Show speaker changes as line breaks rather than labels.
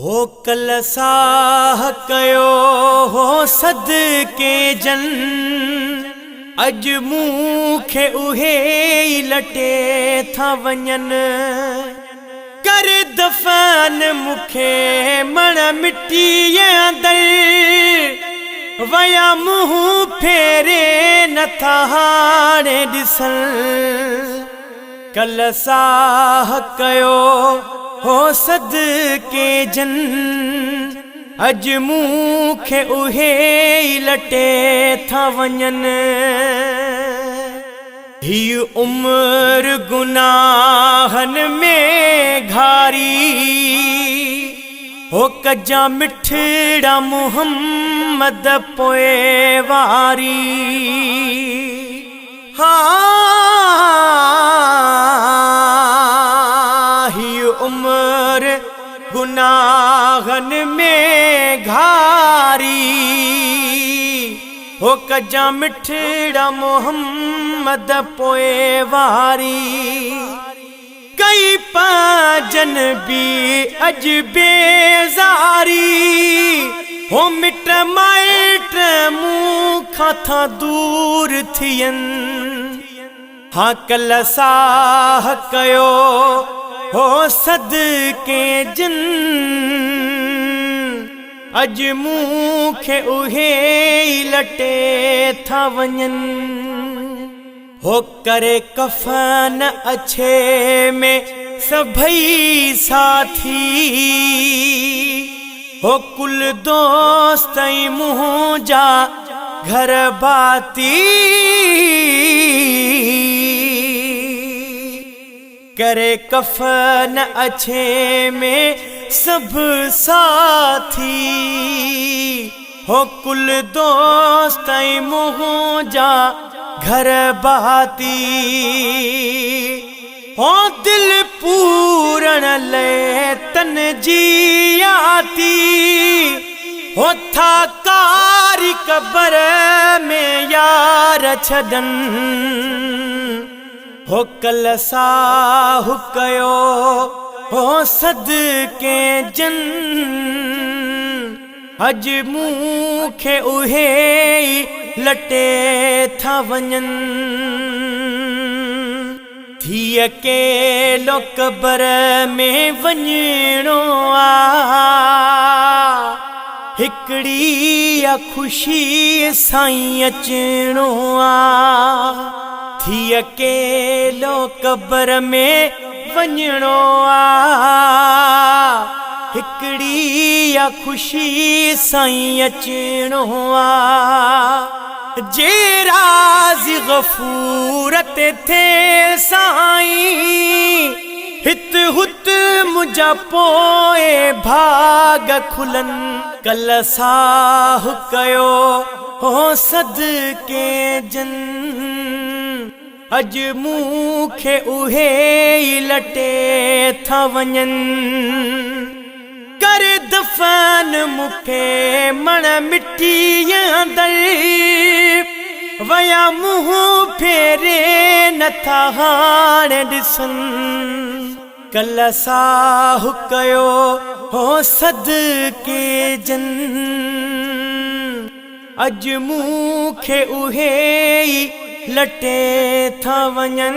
हो कल साह कयो हो सदके जन अज मूंखे उहे ई लटे था वञन कर दफन मुखे मण मिट्टीअ अंदर वया मुंह फेरे नथा हाणे ॾिसन कल साह कयो हो सदके जन अज मूंखे उहे ई लटे था वञन ही उम्र गुनाहन में घारी हो कजा मिठड़ा मुहम्मद पोए वारी उम्र गुनाहन में घारी हो कजा मिठड़ा मोहम्मद पोए वारी कई पाजन भी अज बेजारी हो मिट माइट मूंखां था दूर थियन हाँ कल साह कयो हो सदके जन अज मूंखे उहे ई लटे था वञन हो करे कफन अच्छे में सभई साथी हो कुल दोस्त मुँह जा घर बाती करे कफन अच्छे में सब साथी हो कुल दोस्त मुँह जा घर बहाती हो दिल पूरण ले तन जियाती हो था कारी कबर में यार छदन हो कल साह कयो हो सदके जन अज मूंखे उहे ई लटे था वञन थी अकेलो कबर में वञणो आ हिकड़ी खुशी साईं अचणो आ थी अकेलो कबर में वञणो आ हिकड़ी खुशी साईं अचणो आ जे राज़ गफूरत थे साईं हित हुत मुझा पोए भाग खुलन कल साह कयो हो सदके जन अज मूंखे उहे ई लटे था वञन कर दफन मुखे मण मिट्टीअ अंदर वया मुंह फेरे नथा हाणे ॾिसन कल साह कयो हो सदके जन अज मूंखे उहे ई लटे था वञन।